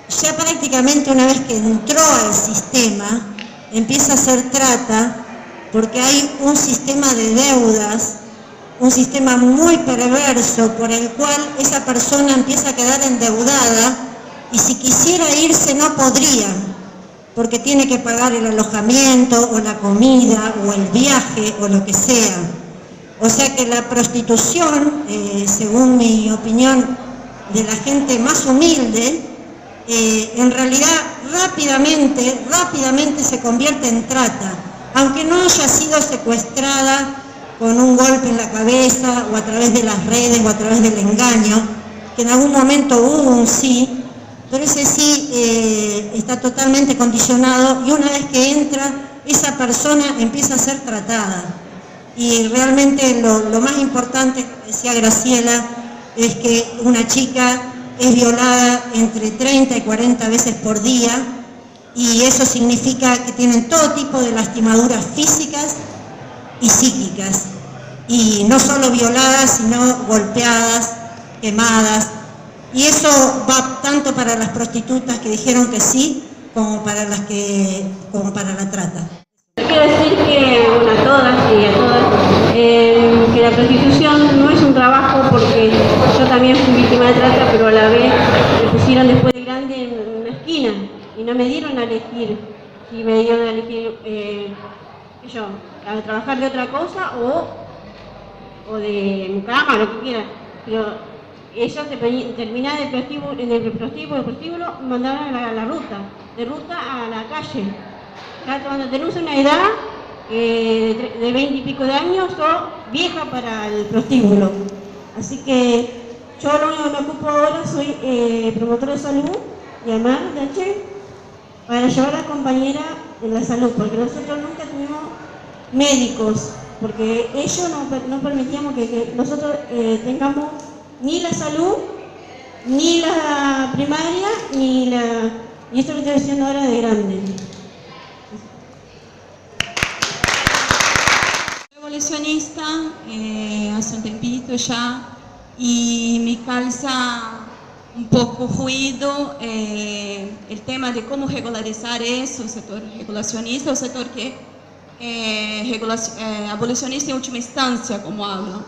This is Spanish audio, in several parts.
ya prácticamente una vez que entró al sistema, empieza a ser trata, porque hay un sistema de deudas, un sistema muy perverso por el cual esa persona empieza a quedar endeudada y si quisiera irse no podría, porque tiene que pagar el alojamiento o la comida o el viaje o lo que sea. O sea que la prostitución, según mi opinión, de la gente más humilde, en realidad rápidamente se convierte en trata, aunque no haya sido secuestrada con un golpe en la cabeza o a través de las redes o a través del engaño, que en algún momento hubo un sí, pero ese sí está totalmente condicionado y una vez que entra, esa persona empieza a ser tratada. Y realmente lo más importante, como decía Graciela, es que una chica es violada entre 30 y 40 veces por día y eso significa que tienen todo tipo de lastimaduras físicas y psíquicas. Y no solo violadas, sino golpeadas, quemadas. Y eso va tanto para las prostitutas que dijeron que sí, como para la trata. Quiero decir que, bueno, a todas y a todas, que la prostitución no es un trabajo, porque yo también fui víctima de trata, pero a la vez me pusieron después de grande en una esquina y no me dieron a elegir, si me dieron a elegir, a trabajar de otra cosa o de mucama, lo que quiera, pero ellos terminaban en el prostíbulo, me mandaban a la ruta, de ruta a la calle. Ya cuando tenés una edad de 20 y pico de años, sos vieja para el prostíbulo. Así que yo lo único que me ocupo ahora soy promotora de salud, llamar de H para llevar a la compañera en la salud, porque nosotros nunca tuvimos médicos, porque ellos no permitíamos que nosotros tengamos ni la salud, ni la primaria, y esto lo estoy diciendo ahora de grande. Abolicionista hace un tempito ya y me causa un poco ruido el tema de cómo regularizar eso, el sector regulacionista, el sector que abolicionista en última instancia, como hablo.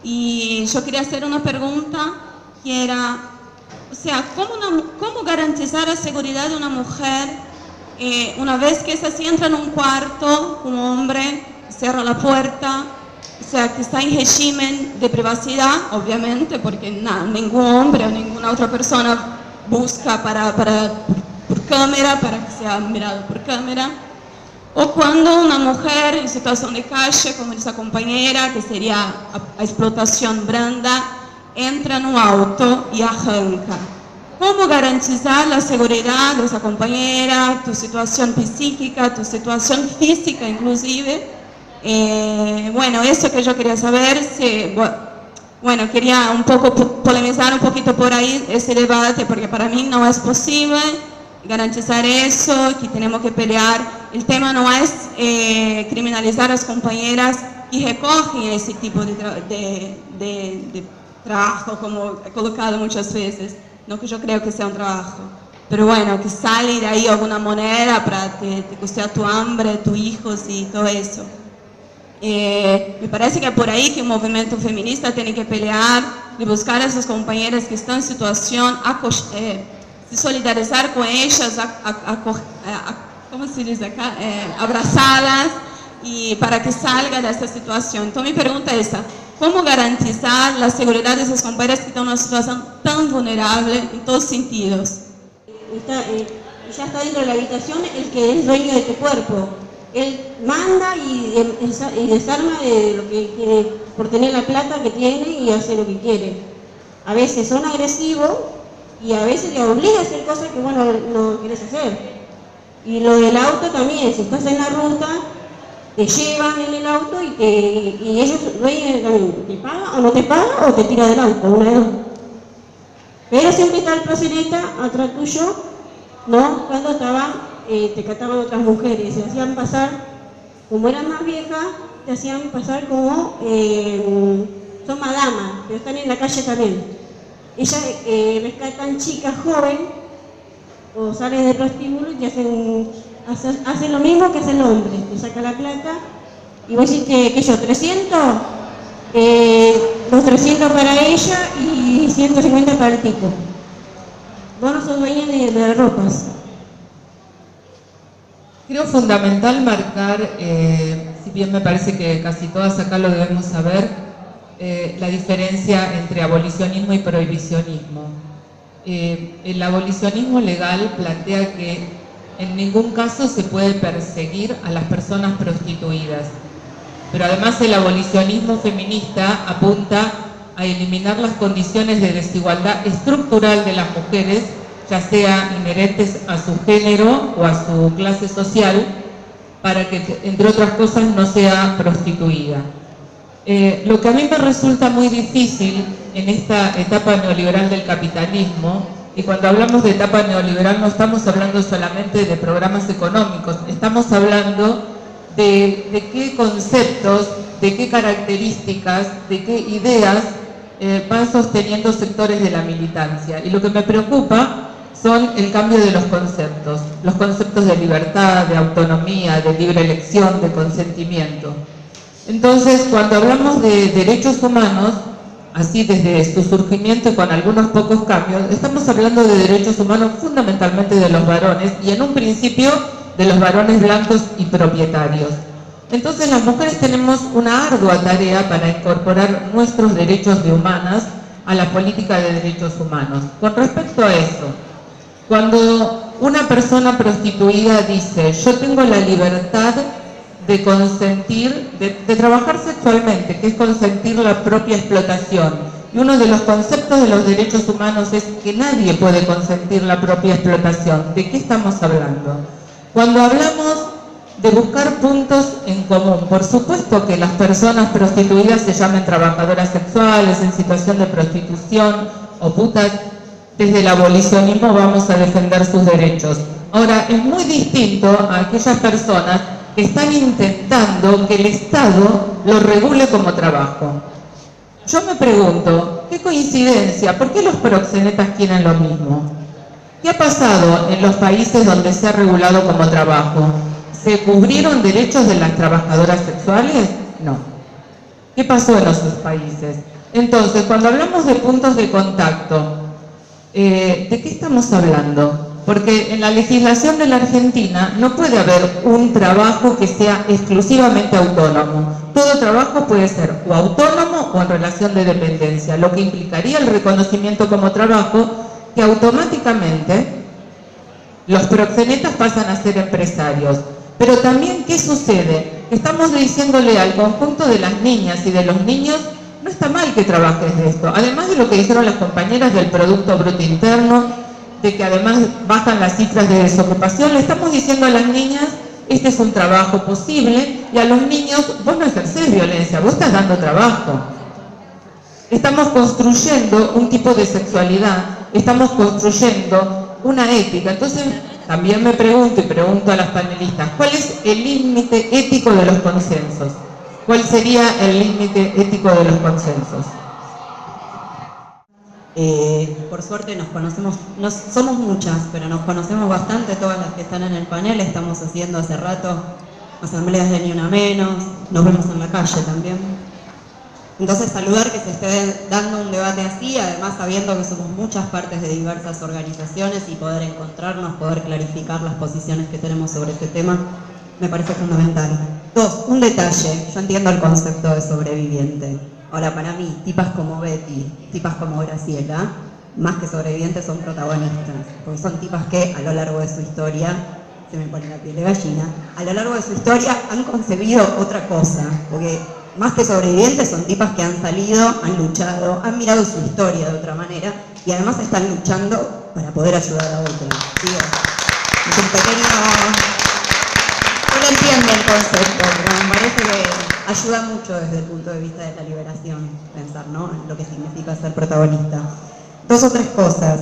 Y yo quería hacer una pregunta que era, o sea, ¿cómo garantizar la seguridad de una mujer una vez que esa sí entra en un cuarto, un hombre, cierra la puerta, o sea, que está en régimen de privacidad, obviamente, porque ningún hombre o ninguna otra persona busca por cámara, para que sea mirado por cámara, o cuando una mujer en situación de calle, como esa compañera, que sería a explotación branda, entra en un auto y arranca. ¿Cómo garantizar la seguridad de esa compañera, tu situación psíquica, tu situación física inclusive? Bueno, eso que yo quería saber, bueno, quería un poco polemizar un poquito por ahí ese debate, porque para mí no es posible garantizar eso, que tenemos que pelear. El tema no es criminalizar a las compañeras que recogen ese tipo de trabajo, como he colocado muchas veces, no que yo creo que sea un trabajo, pero bueno, que sale de ahí alguna moneda para te costear tu hambre, tus hijos y todo eso. Me parece que es por ahí que el movimiento feminista tiene que pelear y buscar a esas compañeras que están en situación, se solidarizar con ellas, ¿cómo se dice acá? Abrazarlas y para que salga de esta situación. Entonces mi pregunta es esta: ¿cómo garantizar la seguridad de esas compañeras que están en una situación tan vulnerable en todos sentidos? Ya está dentro de la habitación el que es dueño de tu cuerpo. Él manda y desarma de lo que quiere, por tener la plata que tiene, y hace lo que quiere. A veces son agresivos y a veces le obliga a hacer cosas que vos no querés hacer. Y lo del auto también, si estás en la ruta, te llevan en el auto y ellos también te pagan o no te pagan o te tira del auto, una de dos. Pero siempre está el proxeneta atrás tuyo, ¿no? Cuando te cataban otras mujeres, se hacían pasar, como eran más viejas, te hacían pasar como son madamas, pero están en la calle también. Ellas rescatan chicas jóvenes o sales de prostíbulo y hacen lo mismo que hacen los hombres, te saca la plata y vos decís que yo, 300, los 300 para ella y 150 para el tipo. Vos no sos dueña de las ropas. Creo fundamental marcar, si bien me parece que casi todas acá lo debemos saber, la diferencia entre abolicionismo y prohibicionismo. El abolicionismo legal plantea que en ningún caso se puede perseguir a las personas prostituidas, pero además el abolicionismo feminista apunta a eliminar las condiciones de desigualdad estructural de las mujeres, ya sea inherentes a su género o a su clase social, para que, entre otras cosas, no sea prostituida. Lo que a mí me resulta muy difícil en esta etapa neoliberal del capitalismo, y cuando hablamos de etapa neoliberal no estamos hablando solamente de programas económicos, estamos hablando de qué conceptos, de qué características, de qué ideas van sosteniendo sectores de la militancia. Y lo que me preocupa son el cambio de los conceptos de libertad, de autonomía, de libre elección, de consentimiento. Entonces, cuando hablamos de derechos humanos, así desde su surgimiento y con algunos pocos cambios, estamos hablando de derechos humanos fundamentalmente de los varones y en un principio de los varones blancos y propietarios. Entonces las mujeres tenemos una ardua tarea para incorporar nuestros derechos de humanas a la política de derechos humanos. Con respecto a eso, cuando una persona prostituida dice yo tengo la libertad de consentir, de trabajar sexualmente, que es consentir la propia explotación, y uno de los conceptos de los derechos humanos es que nadie puede consentir la propia explotación, ¿de qué estamos hablando? Cuando hablamos de buscar puntos en común, por supuesto que las personas prostituidas se llamen trabajadoras sexuales, en situación de prostitución o putas, desde el abolicionismo vamos a defender sus derechos. Ahora, es muy distinto a aquellas personas que están intentando que el Estado lo regule como trabajo. Yo me pregunto, ¿qué coincidencia? ¿Por qué los proxenetas quieren lo mismo? ¿Qué ha pasado en los países donde se ha regulado como trabajo? ¿Se cubrieron derechos de las trabajadoras sexuales? No. ¿Qué pasó en esos países? Entonces, cuando hablamos de puntos de contacto, ¿de qué estamos hablando? Porque en la legislación de la Argentina no puede haber un trabajo que sea exclusivamente autónomo. Todo trabajo puede ser o autónomo o en relación de dependencia, lo que implicaría el reconocimiento como trabajo que automáticamente los proxenetas pasan a ser empresarios. Pero también, ¿qué sucede? Estamos diciéndole al conjunto de las niñas y de los niños, no está mal que trabajes de esto. Además de lo que dijeron las compañeras del Producto Bruto Interno, de que además bajan las cifras de desocupación, le estamos diciendo a las niñas, este es un trabajo posible, y a los niños, vos no ejercés violencia, vos estás dando trabajo. Estamos construyendo un tipo de sexualidad, estamos construyendo una ética. Entonces, también me pregunto y pregunto a las panelistas, ¿cuál es el límite ético de los consensos? ¿Cuál sería el límite ético de los consensos? Por suerte nos conocemos, somos muchas, pero nos conocemos bastante todas las que están en el panel. Estamos haciendo hace rato asambleas de Ni Una Menos, nos vemos en la calle también. Entonces, saludar que se esté dando un debate así, además sabiendo que somos muchas partes de diversas organizaciones y poder encontrarnos, poder clarificar las posiciones que tenemos sobre este tema, me parece fundamental. Dos, un detalle, yo entiendo el concepto de sobreviviente. Ahora, para mí, tipas como Betty, tipas como Graciela, más que sobrevivientes son protagonistas, porque son tipas que a lo largo de su historia, se me pone la piel de gallina, a lo largo de su historia han concebido otra cosa, porque más que sobrevivientes son tipas que han salido, han luchado, han mirado su historia de otra manera y además están luchando para poder ayudar a otros. Es un pequeño... No lo entiendo el concepto, pero me parece que ayuda mucho desde el punto de vista de la liberación, pensar, ¿no?, en lo que significa ser protagonista. Dos o tres cosas.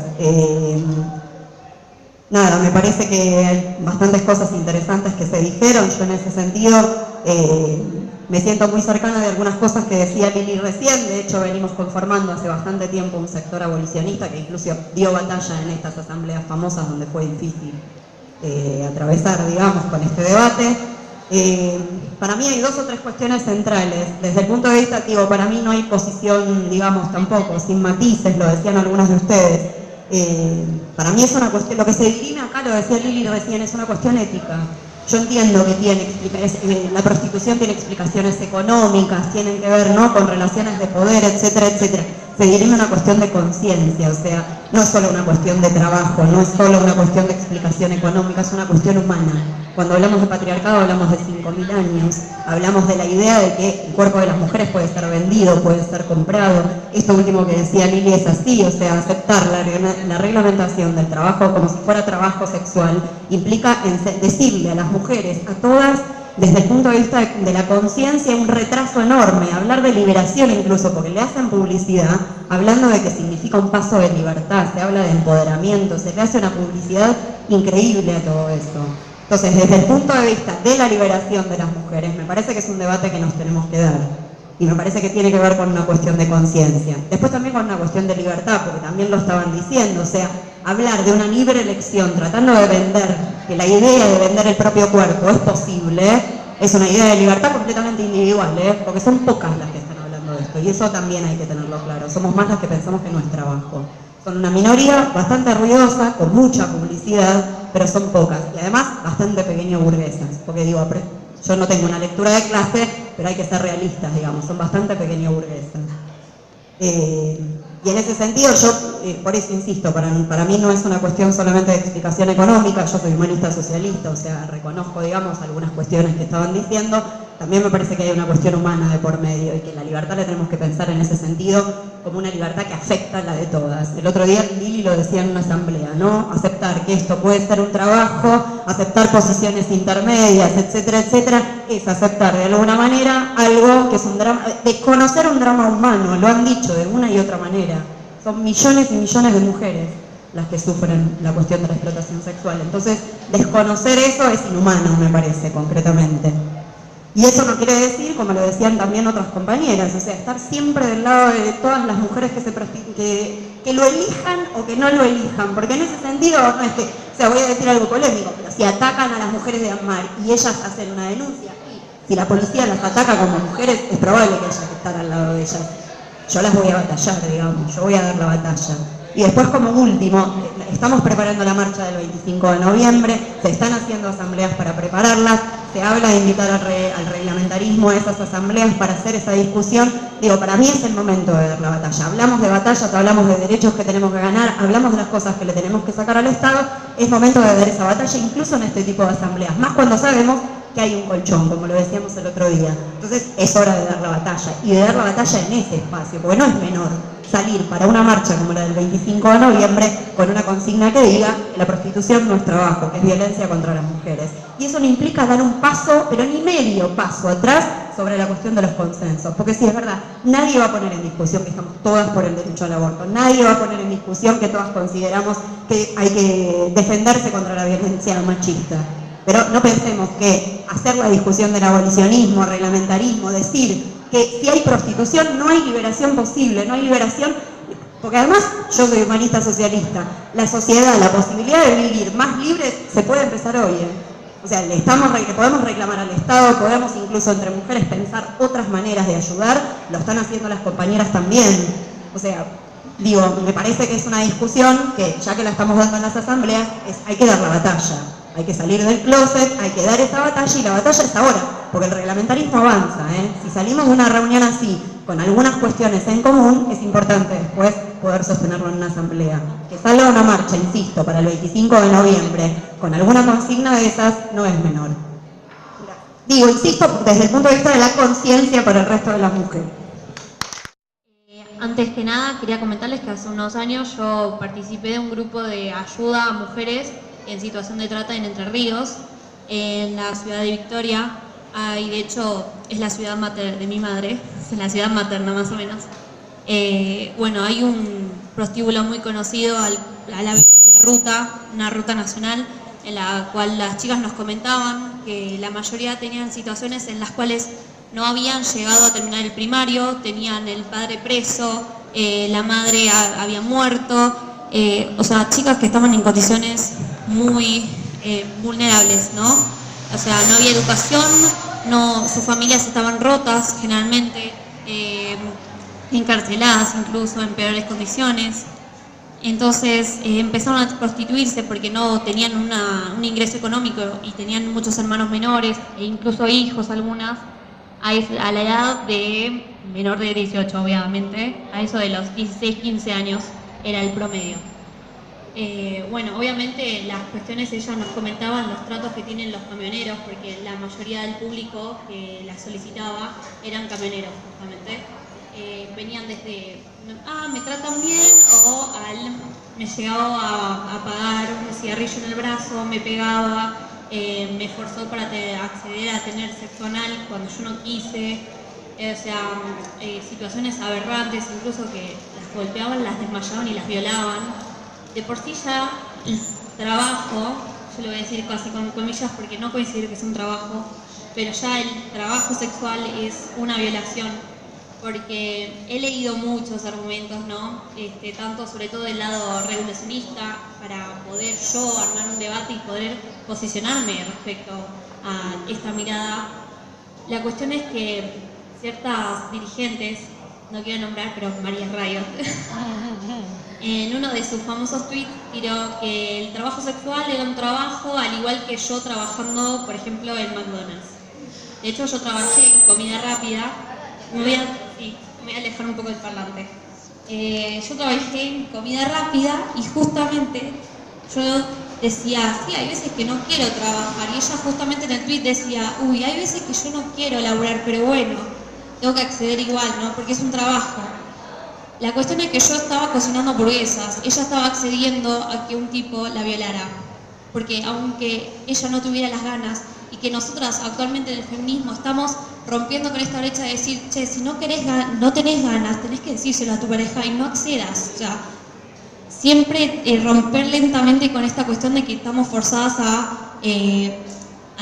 Nada, me parece que hay bastantes cosas interesantes que se dijeron. Yo en ese sentido me siento muy cercana de algunas cosas que decía Lili recién. De hecho, venimos conformando hace bastante tiempo un sector abolicionista que incluso dio batalla en estas asambleas famosas donde fue difícil atravesar, digamos, con este debate. Para mí hay dos o tres cuestiones centrales. Desde el punto de vista, digo, para mí no hay posición, digamos, tampoco, sin matices, lo decían algunos de ustedes. Para mí es una cuestión, lo que se dirime acá, lo decía Lili recién, es una cuestión ética. Yo entiendo que la prostitución tiene explicaciones económicas, tienen que ver, ¿no?, con relaciones de poder, etcétera, etcétera. Se dirime una cuestión de conciencia, o sea, no es solo una cuestión de trabajo, no es solo una cuestión de explicación económica, es una cuestión humana. Cuando hablamos de patriarcado hablamos de 5.000 años, hablamos de la idea de que el cuerpo de las mujeres puede ser vendido, puede ser comprado. Esto último que decía Lili es así, o sea, aceptar la reglamentación del trabajo como si fuera trabajo sexual implica decirle a las mujeres, a todas, desde el punto de vista de la conciencia, un retraso enorme, hablar de liberación incluso, porque le hacen publicidad, hablando de que significa un paso de libertad, se habla de empoderamiento, se le hace una publicidad increíble a todo eso. Entonces, desde el punto de vista de la liberación de las mujeres, me parece que es un debate que nos tenemos que dar. Y me parece que tiene que ver con una cuestión de conciencia. Después también con una cuestión de libertad, porque también lo estaban diciendo, o sea, hablar de una libre elección, tratando de vender, que la idea de vender el propio cuerpo es posible, es una idea de libertad completamente individual, porque son pocas las que están hablando de esto, y eso también hay que tenerlo claro, somos más las que pensamos que no es trabajo. Son una minoría bastante ruidosa, con mucha publicidad, pero son pocas, y además bastante pequeño burguesas, porque digo, yo no tengo una lectura de clase, pero hay que ser realistas, digamos, son bastante pequeño burguesas. Y en ese sentido, yo, por eso insisto, para mí no es una cuestión solamente de explicación económica, yo soy humanista socialista, o sea, reconozco, digamos, algunas cuestiones que estaban diciendo, también me parece que hay una cuestión humana de por medio y que la libertad la tenemos que pensar en ese sentido como una libertad que afecta a la de todas. El otro día Lili lo decía en una asamblea, ¿no? Aceptar que esto puede ser un trabajo, aceptar posiciones intermedias, etcétera, etcétera, es aceptar de alguna manera algo que es un drama, desconocer un drama humano, lo han dicho de una y otra manera. Son millones y millones de mujeres las que sufren la cuestión de la explotación sexual. Entonces, desconocer eso es inhumano, me parece, concretamente. Y eso no quiere decir, como lo decían también otras compañeras, o sea, estar siempre del lado de todas las mujeres que lo elijan o que no lo elijan, porque en ese sentido, no es que, o sea, voy a decir algo polémico, pero si atacan a las mujeres de AMAR y ellas hacen una denuncia, y si la policía las ataca como mujeres, es probable que haya que estar al lado de ellas. Yo las voy a batallar, digamos, yo voy a dar la batalla. Y después, como último, estamos preparando la marcha del 25 de noviembre, se están haciendo asambleas para prepararlas, se habla de invitar al reglamentarismo a esas asambleas para hacer esa discusión. Digo, para mí es el momento de dar la batalla. Hablamos de batallas, hablamos de derechos que tenemos que ganar, hablamos de las cosas que le tenemos que sacar al Estado, es momento de dar esa batalla, incluso en este tipo de asambleas, más cuando sabemos que hay un colchón, como lo decíamos el otro día. Entonces es hora de dar la batalla, y de dar la batalla en ese espacio, porque no es menor salir para una marcha como la del 25 de noviembre con una consigna que diga la prostitución no es trabajo, que es violencia contra las mujeres. Y eso no implica dar un paso, pero ni medio paso atrás sobre la cuestión de los consensos, porque sí, es verdad, nadie va a poner en discusión que estamos todas por el derecho al aborto, nadie va a poner en discusión que todas consideramos que hay que defenderse contra la violencia machista. Pero no pensemos que hacer la discusión del abolicionismo, reglamentarismo, decir que si hay prostitución no hay liberación posible, no hay liberación, porque además yo soy humanista socialista, la sociedad, la posibilidad de vivir más libres se puede empezar hoy, O sea, podemos reclamar al Estado, podemos incluso entre mujeres pensar otras maneras de ayudar, lo están haciendo las compañeras también. O sea, digo, me parece que es una discusión que, ya que la estamos dando en las asambleas, hay que dar la batalla. Hay que salir del closet, hay que dar esa batalla, y la batalla es ahora, porque el reglamentarismo avanza, Si salimos de una reunión así, con algunas cuestiones en común, es importante después poder sostenerlo en una asamblea. Que salga una marcha, insisto, para el 25 de noviembre, con alguna consigna de esas, no es menor. Digo, insisto, desde el punto de vista de la conciencia para el resto de las mujeres. Antes que nada, quería comentarles que hace unos años yo participé de un grupo de ayuda a mujeres en situación de trata en Entre Ríos, en la ciudad de Victoria, y de hecho es la ciudad materna de mi madre, es la ciudad materna más o menos. Bueno, hay un prostíbulo muy conocido a la vera de la ruta, una ruta nacional, en la cual las chicas nos comentaban que la mayoría tenían situaciones en las cuales no habían llegado a terminar el primario, tenían el padre preso, la madre había muerto, o sea, chicas que estaban en condiciones muy vulnerables, ¿no? O sea, no había educación, sus familias estaban rotas generalmente, encarceladas incluso en peores condiciones. Entonces empezaron a prostituirse porque no tenían un ingreso económico y tenían muchos hermanos menores e incluso hijos algunas a la edad de menor de 18 obviamente, a eso de los 16, 15 años era el promedio. Bueno, obviamente las cuestiones, ellas nos comentaban los tratos que tienen los camioneros, porque la mayoría del público que las solicitaba eran camioneros justamente. Venían desde, me tratan bien, o me llegaba a pagar un cigarrillo en el brazo, me pegaba, me forzó para acceder a tener sexo anal cuando yo no quise, o sea, situaciones aberrantes, incluso que las golpeaban, las desmayaban y las violaban. De por sí ya el trabajo, yo lo voy a decir casi con comillas porque no considero que sea un trabajo, pero ya el trabajo sexual es una violación, porque he leído muchos argumentos, ¿no? Tanto sobre todo del lado revolucionista, para poder yo armar un debate y poder posicionarme respecto a esta mirada. La cuestión es que ciertas dirigentes, no quiero nombrar, pero María Rayos, en uno de sus famosos tweets tiró que el trabajo sexual era un trabajo al igual que yo trabajando, por ejemplo, en McDonald's. De hecho, yo trabajé en comida rápida. Me voy a alejar un poco del parlante. Yo trabajé en comida rápida y justamente yo decía, sí, hay veces que no quiero trabajar. Y ella justamente en el tweet decía, uy, hay veces que yo no quiero laburar, pero bueno, tengo que acceder igual, ¿no? Porque es un trabajo. La cuestión es que yo estaba cocinando hamburguesas, ella estaba accediendo a que un tipo la violara, porque aunque ella no tuviera las ganas, y que nosotras actualmente en el feminismo estamos rompiendo con esta brecha de decir, che, si no tenés ganas, tenés que decírselo a tu pareja y no accedas. O sea, siempre romper lentamente con esta cuestión de que estamos forzadas a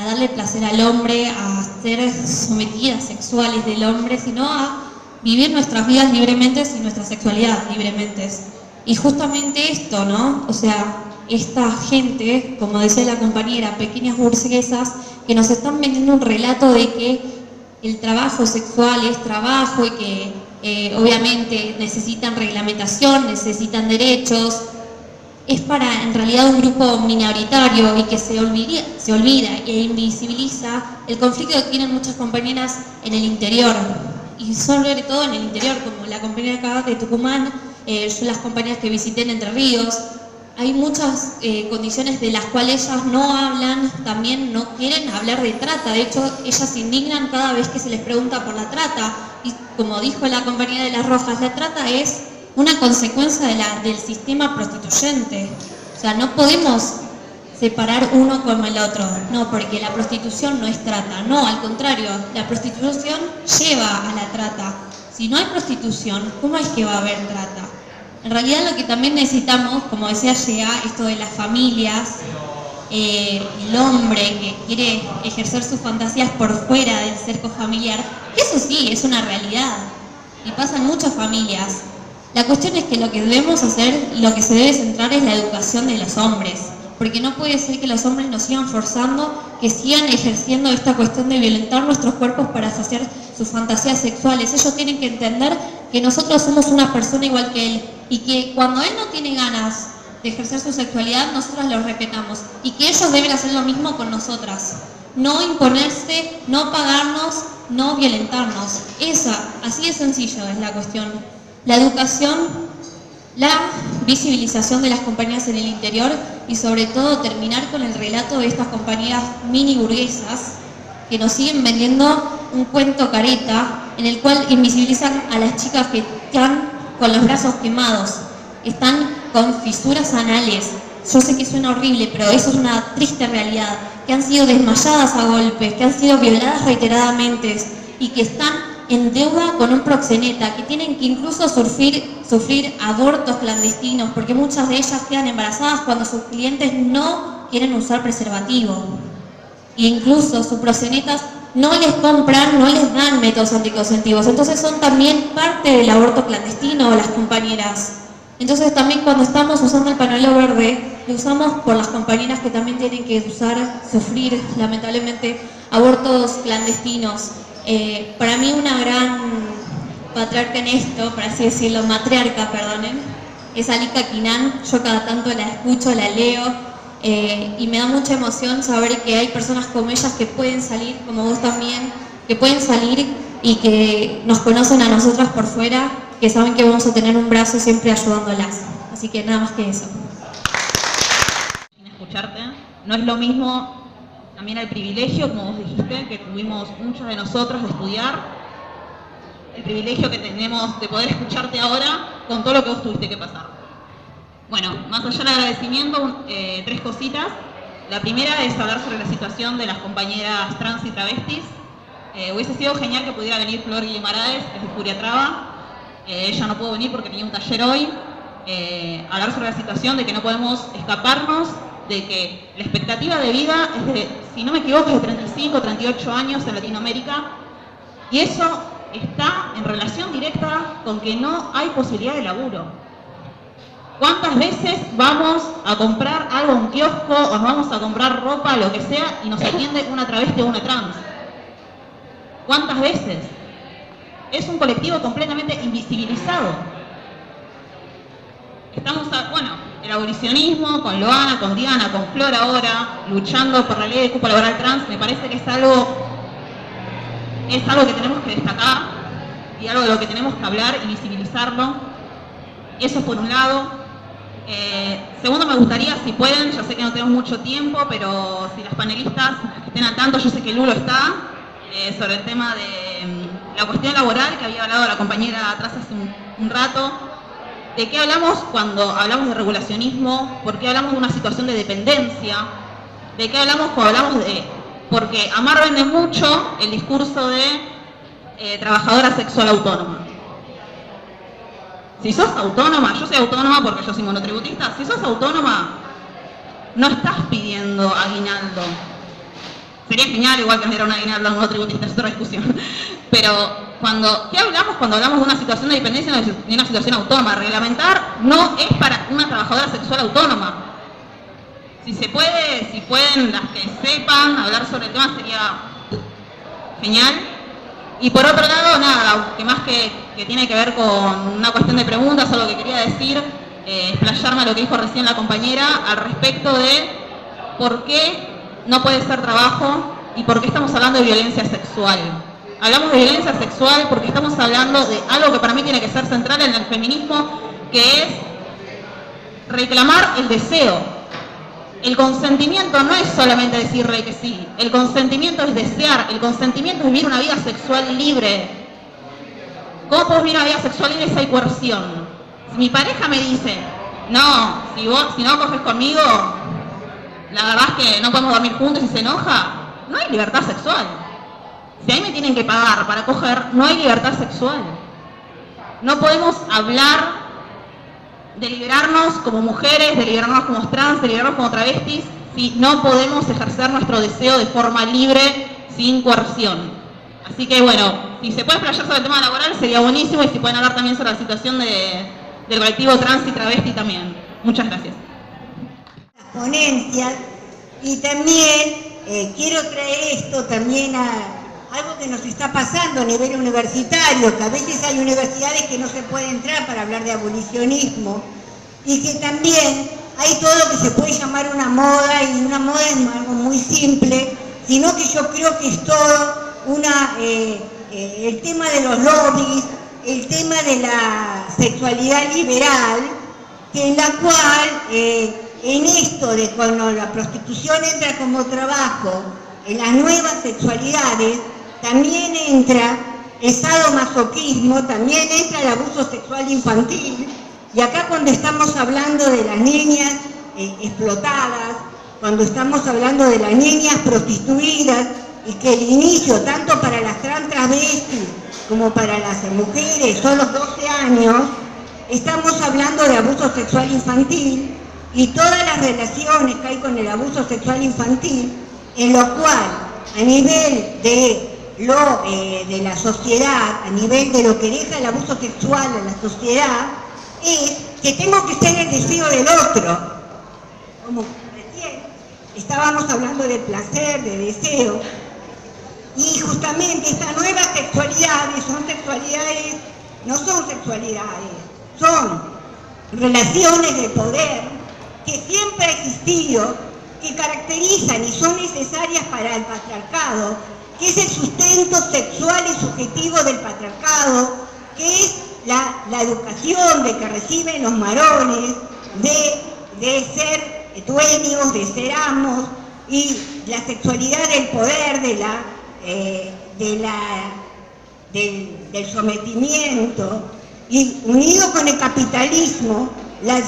darle placer al hombre, a ser sometidas sexuales del hombre, sino a vivir nuestras vidas libremente y nuestra sexualidad libremente. Y justamente esto, ¿no? O sea, esta gente, como decía la compañera, pequeñas burguesas, que nos están vendiendo un relato de que el trabajo sexual es trabajo y que obviamente necesitan reglamentación, necesitan derechos, es para en realidad un grupo minoritario y que se olvida e invisibiliza el conflicto que tienen muchas compañeras en el interior. Y sobre todo en el interior, como la compañera acá de Tucumán, yo las compañeras que visité en Entre Ríos, hay muchas condiciones de las cuales ellas no hablan, también no quieren hablar de trata. De hecho, ellas se indignan cada vez que se les pregunta por la trata. Y como dijo la compañera de Las Rojas, la trata es una consecuencia del sistema prostituyente. O sea, no podemos separar uno como el otro. No, porque la prostitución no es trata. No, al contrario, la prostitución lleva a la trata. Si no hay prostitución, ¿cómo es que va a haber trata? En realidad lo que también necesitamos, como decía Yea, esto de las familias, el hombre que quiere ejercer sus fantasías por fuera del cerco familiar, eso sí, es una realidad. Y pasa en muchas familias. La cuestión es que lo que debemos hacer, lo que se debe centrar es la educación de los hombres. Porque no puede ser que los hombres nos sigan forzando, que sigan ejerciendo esta cuestión de violentar nuestros cuerpos para saciar sus fantasías sexuales. Ellos tienen que entender que nosotros somos una persona igual que él y que cuando él no tiene ganas de ejercer su sexualidad, nosotras lo respetamos y que ellos deben hacer lo mismo con nosotras. No imponerse, no pagarnos, no violentarnos. Así de sencillo es la cuestión. La educación, la visibilización de las compañías en el interior y sobre todo terminar con el relato de estas compañías mini burguesas que nos siguen vendiendo un cuento careta en el cual invisibilizan a las chicas que están con los brazos quemados, están con fisuras anales. Yo sé que suena horrible, pero eso es una triste realidad, que han sido desmayadas a golpes, que han sido violadas reiteradamente y que están en deuda con un proxeneta, que tienen que incluso sufrir abortos clandestinos, porque muchas de ellas quedan embarazadas cuando sus clientes no quieren usar preservativo. E incluso sus proxenetas no les compran, no les dan métodos anticonceptivos. Entonces son también parte del aborto clandestino las compañeras. Entonces también cuando estamos usando el pañuelo verde, lo usamos por las compañeras que también tienen que sufrir lamentablemente abortos clandestinos. Para mí una gran patriarca en esto, por así decirlo, matriarca, perdonen, es Alika Kinan. Yo cada tanto la escucho, la leo. Y me da mucha emoción saber que hay personas como ellas que pueden salir, como vos también, que pueden salir y que nos conocen a nosotras por fuera, que saben que vamos a tener un brazo siempre ayudándolas. Así que nada más que eso. Escucharte, no es lo mismo también el privilegio, como vos dijiste, que tuvimos muchas de nosotros de estudiar, el privilegio que tenemos de poder escucharte ahora con todo lo que vos tuviste que pasar. Bueno, más allá del agradecimiento, 3 cositas. La primera es hablar sobre la situación de las compañeras trans y travestis. Hubiese sido genial que pudiera venir Flor Guimaraes, que es de Furia Traba. Ella no pudo venir porque tenía un taller hoy. Hablar sobre la situación de que no podemos escaparnos, de que la expectativa de vida es de, si no me equivoco, es de 35, 38 años en Latinoamérica. Y eso está en relación directa con que no hay posibilidad de laburo. ¿Cuántas veces vamos a comprar algo a un kiosco o nos vamos a comprar ropa, lo que sea, y nos atiende una travesti o una trans? ¿Cuántas veces? Es un colectivo completamente invisibilizado. Estamos, el abolicionismo, con Loana, con Diana, con Flor ahora, luchando por la ley de cupo laboral trans, me parece que es algo que tenemos que destacar y algo de lo que tenemos que hablar y visibilizarlo. Eso por un lado. Segundo, me gustaría, si pueden, yo sé que no tenemos mucho tiempo, pero si las panelistas estén al tanto, yo sé que Lulo está, sobre el tema de la cuestión laboral que había hablado la compañera atrás hace un rato. ¿De qué hablamos cuando hablamos de regulacionismo? ¿Por qué hablamos de una situación de dependencia? ¿De qué hablamos cuando hablamos de...? Porque Amar vende mucho el discurso de trabajadora sexual autónoma. Si sos autónoma, yo soy autónoma porque yo soy monotributista, si sos autónoma, no estás pidiendo aguinaldo. Sería genial igual que nos diera un aguinaldo a un monotributista, es otra discusión. Pero ¿qué hablamos cuando hablamos de una situación de dependencia y de una situación autónoma? Reglamentar no es para una trabajadora sexual autónoma. Si se puede, si pueden las que sepan hablar sobre el tema sería genial. Y por otro lado, nada, que más que tiene que ver con una cuestión de preguntas o lo que quería decir, explayarme a lo que dijo recién la compañera al respecto de por qué no puede ser trabajo y por qué estamos hablando de violencia sexual. Hablamos de violencia sexual porque estamos hablando de algo que para mí tiene que ser central en el feminismo, que es reclamar el deseo. El consentimiento no es solamente decirle que sí, el consentimiento es desear, el consentimiento es vivir una vida sexual libre. ¿Cómo puedo vivir una vida sexual libre si hay coerción? Si mi pareja me dice, no, si no coges conmigo, la verdad es que no podemos dormir juntos y se enoja, no hay libertad sexual. Si a mí me tienen que pagar para coger, no hay libertad sexual. No podemos hablar de liberarnos como mujeres, de liberarnos como trans, de liberarnos como travestis, si no podemos ejercer nuestro deseo de forma libre, sin coerción. Así que bueno, si se puede explayar sobre el tema laboral sería buenísimo, y si pueden hablar también sobre la situación del colectivo trans y travesti también. Muchas gracias. Las ponencias, y también quiero traer esto también a algo que nos está pasando a nivel universitario, que a veces hay universidades que no se puede entrar para hablar de abolicionismo, y que también hay todo lo que se puede llamar una moda, y una moda es algo muy simple, sino que yo creo que es todo el tema de los lobbies, el tema de la sexualidad liberal, que en la cual en esto de cuando la prostitución entra como trabajo, en las nuevas sexualidades, también entra el sadomasoquismo, también entra el abuso sexual infantil, y acá cuando estamos hablando de las niñas explotadas, cuando estamos hablando de las niñas prostituidas, y que el inicio, tanto para las travestis como para las mujeres, son los 12 años, estamos hablando de abuso sexual infantil y todas las relaciones que hay con el abuso sexual infantil, en lo cual a nivel de la sociedad, a nivel de lo que deja el abuso sexual en la sociedad, es que tengo que ser el deseo del otro. Como recién estábamos hablando de placer, de deseo, y justamente estas nuevas sexualidades no son sexualidades, son relaciones de poder que siempre ha existido, que caracterizan y son necesarias para el patriarcado, que es el sustento sexual y subjetivo del patriarcado, que es la educación de que reciben los varones, de ser dueños, de ser amos, y la sexualidad del poder, del sometimiento, y unido con el capitalismo, la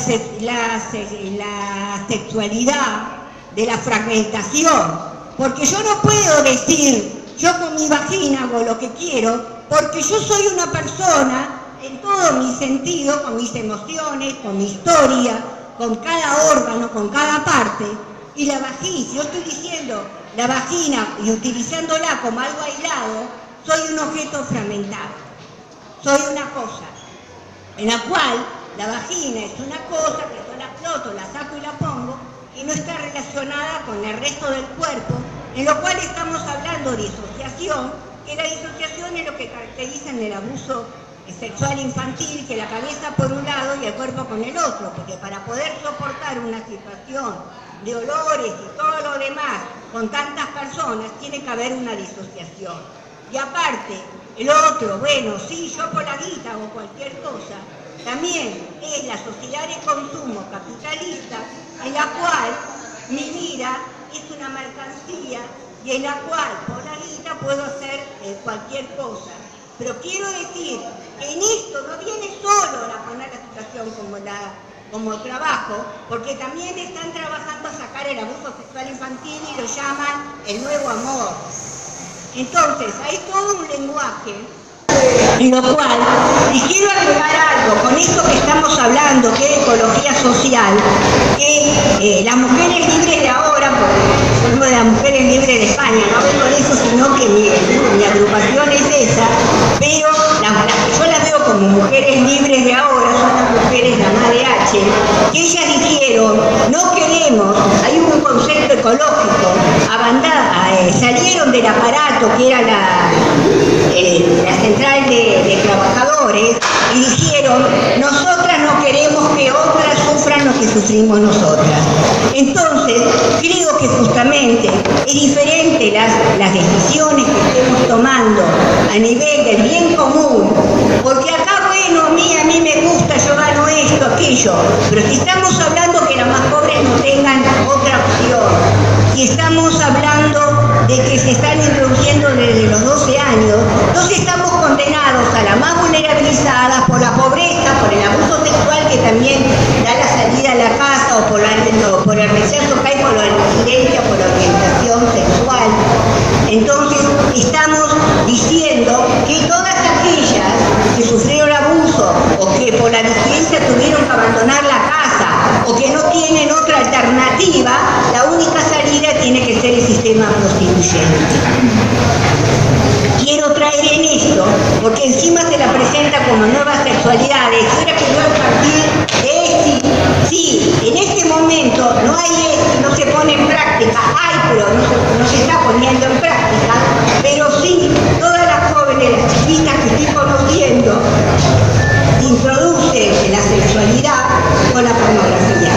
sexualidad de la fragmentación, porque yo no puedo decir, yo con mi vagina hago lo que quiero, porque yo soy una persona en todo mi sentido, con mis emociones, con mi historia, con cada órgano, con cada parte, y la vagina, si yo estoy diciendo la vagina y utilizándola como algo aislado, soy un objeto fragmentado, soy una cosa, en la cual la vagina es una cosa que yo la exploto, la saco y la pongo, y no está relacionada con el resto del cuerpo, en lo cual estamos hablando de disociación, que la disociación es lo que caracteriza en el abuso sexual infantil, que la cabeza por un lado y el cuerpo con el otro, porque para poder soportar una situación de olores y todo lo demás con tantas personas, tiene que haber una disociación. Y aparte, el otro, bueno, sí, yo por la guita o cualquier cosa, también es la sociedad de consumo capitalista, en la cual mi vida es una mercancía y en la cual por la guita puedo hacer cualquier cosa. Pero quiero decir que en esto no viene solo la poner la situación como trabajo, porque también están trabajando a sacar el abuso sexual infantil y lo llaman el nuevo amor. Entonces, hay todo un lenguaje, en lo cual, y quiero agregar algo, con esto que estamos hablando, que es ecología social, que las mujeres libres de ahora, por ejemplo, las mujeres libres de España, no hablo de eso, sino que mi agrupación es esa, pero las que yo las veo como mujeres libres de ahora son las mujeres, la MADH, que ellas dijeron, no queremos, hay un concepto ecológico, salieron del aparato que era la central de trabajadores y dijeron, nosotras no queremos que otras sufran lo que sufrimos nosotras. Entonces, creo que justamente es diferente las decisiones que estemos tomando a nivel del bien común, porque acá, bueno, a mí me gusta, yo gano esto, aquello, pero si estamos hablando que las más pobres no tengan otra opción, si estamos hablando de que se están introduciendo desde los 12 años, entonces estamos condenados a las más vulnerabilizadas por la pobreza, por el abuso sexual que también da la salida a la casa, o por el rechazo que hay por la incidencia, por la orientación sexual. Entonces estamos diciendo que todas aquellas que sufrieron abuso o que por la disidencia tuvieron que abandonar la casa o que no tienen otra alternativa, la única salida tiene que ser el sistema prostituyente. Quiero traer en esto, porque encima se la presenta como nuevas sexualidades, y ahora que yo a partir de sí, en este momento no hay no se pone en práctica, pero no se está poniendo en práctica, pero sí, todas las jóvenes, las chiquitas que estoy conociendo, introducen la sexualidad con la pornografía.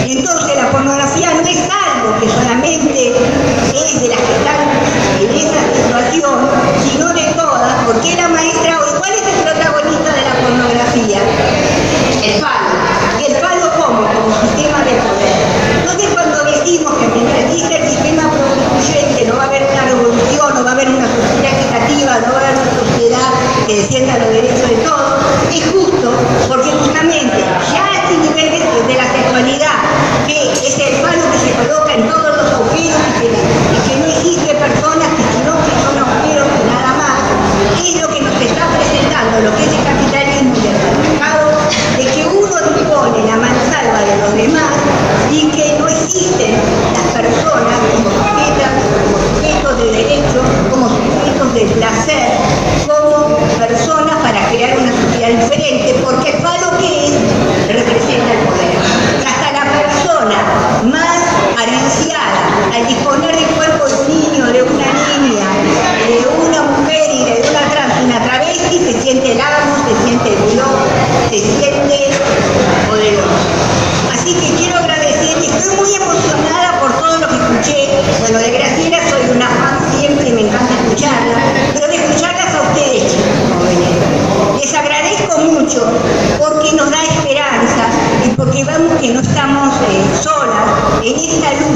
Entonces la pornografía no es algo que solamente es de las que están en esa situación, sino de todas, porque la maestra hoy, ¿cuál es el protagonista de la pornografía? El falo. ¿Y el falo cómo? Como sistema de poder. Entonces cuando decimos que mientras existe el sistema prostituyente no va a haber una revolución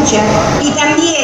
lucha y también